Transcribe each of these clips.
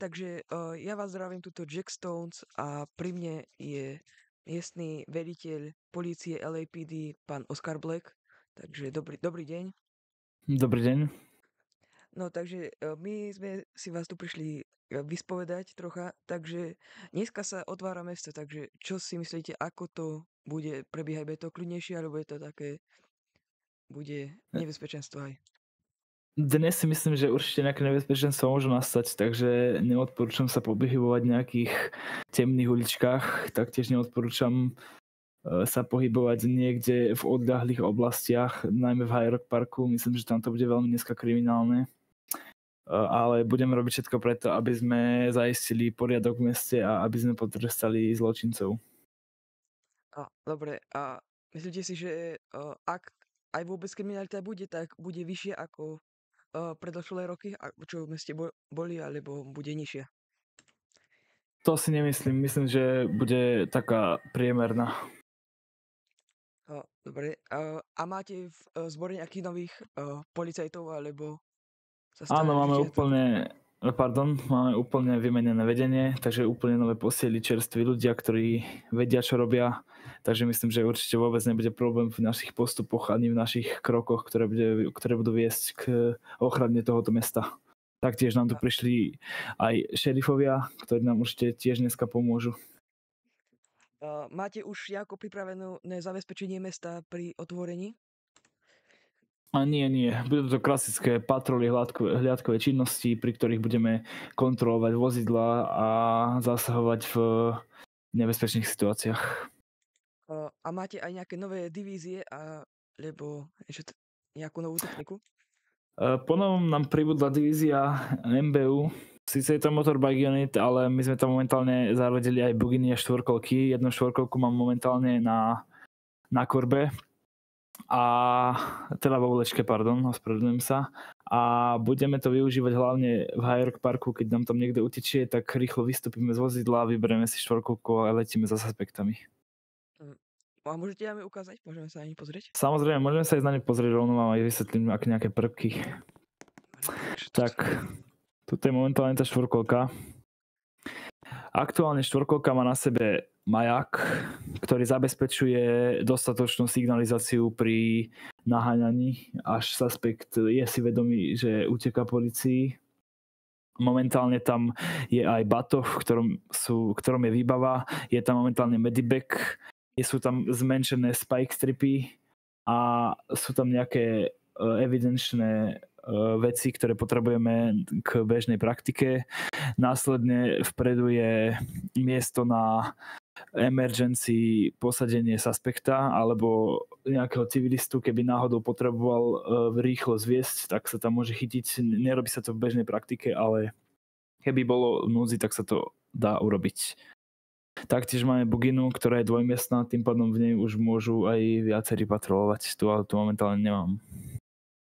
takže ja vás zdravím tuto Jack Stones a pri mne je miestny veliteľ polície LAPD, pán Oscar Black. Takže dobrý deň. Dobrý deň. No takže my sme si vás tu prišli vyspovedať trocha, takže dneska sa otvára mesto, takže čo si myslíte, ako to bude prebiehať? Bude to kľudnejšie, alebo je to také, bude nebezpečenstvo aj? Dnes si myslím, že určite nejaké nebezpečenstvo môžu nastať, takže neodporúčam sa pohybovať v nejakých temných uličkách. Taktiež neodporúčam sa pohybovať niekde v odľahlých oblastiach, najmä v Hyde Park Parku. Myslím, že tam to bude veľmi dneska kriminálne. Ale budeme robiť všetko preto, aby sme zaistili poriadok v meste a aby sme potrestali zločincov. Dobre, a myslíte si, že ak aj vôbec kriminalita bude, tak bude vyššia ako predošlé roky, čo v meste boli, alebo bude nižšia? To si nemyslím. Myslím, že bude taká priemerná. Dobre. A máte v zbore nejakých nových policajtov, alebo sa stále Áno, držíte to? máme úplne vymenené vedenie, takže úplne nové posiely, čerství ľudia, ktorí vedia, čo robia. Takže myslím, že určite vôbec nebude problém v našich postupoch ani v našich krokoch, ktoré budú viesť k ochrane tohoto mesta. Taktiež nám tu prišli aj šerifovia, ktorí nám určite tiež dneska pomôžu. Máte už nejako pripravené zabezpečenie mesta pri otvorení? A nie. Budú to klasické patroly, hliadkové činnosti, pri ktorých budeme kontrolovať vozidlá a zasahovať v nebezpečných situáciách. A máte aj nejaké nové divízie, alebo nejakú novú techniku? Po novom nám pribudla divízia MBU. Sice je to Motorbike Unit, ale my sme tam momentálne zaradili aj buginy a štvorkolky. Jednu štvorkolku mám momentálne na korbe. A teda vo vlečke, ospravedlňujem sa. A budeme to využívať hlavne v Hyde Parku, keď nám tam niekto utečie, tak rýchlo vystúpime z vozidla, vyberieme si štvorkolku a letíme za suspektami. A môžete nám ju ukázať? Môžeme sa na ne pozrieť? Samozrejme, môžeme sa aj na ne pozrieť, rovno vám aj vysvetlím aké nejaké prvky. Tak, tuto je momentálne tá štvorkolka. Aktuálne štvorkolka má na sebe maják, ktorý zabezpečuje dostatočnú signalizáciu pri naháňaní, až suspekt je si vedomý, že uteká polícii. Momentálne tam je aj batoh, v ktorom je výbava, je tam momentálne medibag, sú tam zmenšené spike stripy a sú tam nejaké evidenčné veci, ktoré potrebujeme k bežnej praktike. Následne vpredu je miesto na emergency posadenie suspekta alebo nejakého civilistu, keby náhodou potreboval rýchlo zviesť, tak sa tam môže chytiť. Nerobí sa to v bežnej praktike, ale keby bolo v núdzi, tak sa to dá urobiť. Taktiež máme buginu, ktorá je dvojmiestna, tým pádom v nej už môžu aj viacerí patrolovať. Tu momentálne nemám.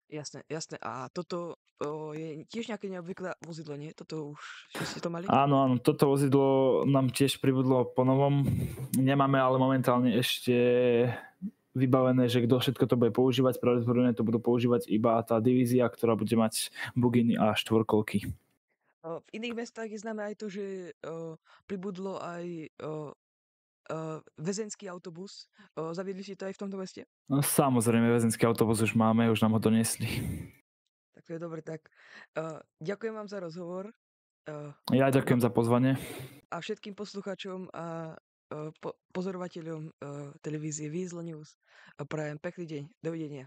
Jasné. A toto je tiež nejaké neobvyklé vozidlo, nie? Toto už ste to mali? Áno, toto vozidlo nám tiež pribudlo po novom. Nemáme ale momentálne ešte vybavené, že kto všetko to bude používať. Pravdepodobne to budú používať iba tá divízia, ktorá bude mať buginy a štvorkolky. V iných mestách je známe aj to, že pribudlo aj väzenský autobus. Zaviedli ste to aj v tomto meste? No, samozrejme, väzenský autobus už máme, už nám ho donesli. Tak to je dobre, tak ďakujem vám za rozhovor. Ja ďakujem za pozvanie. A všetkým poslucháčom a pozorovateľom televízie Weasel News prajem pekný deň. Dovidenia.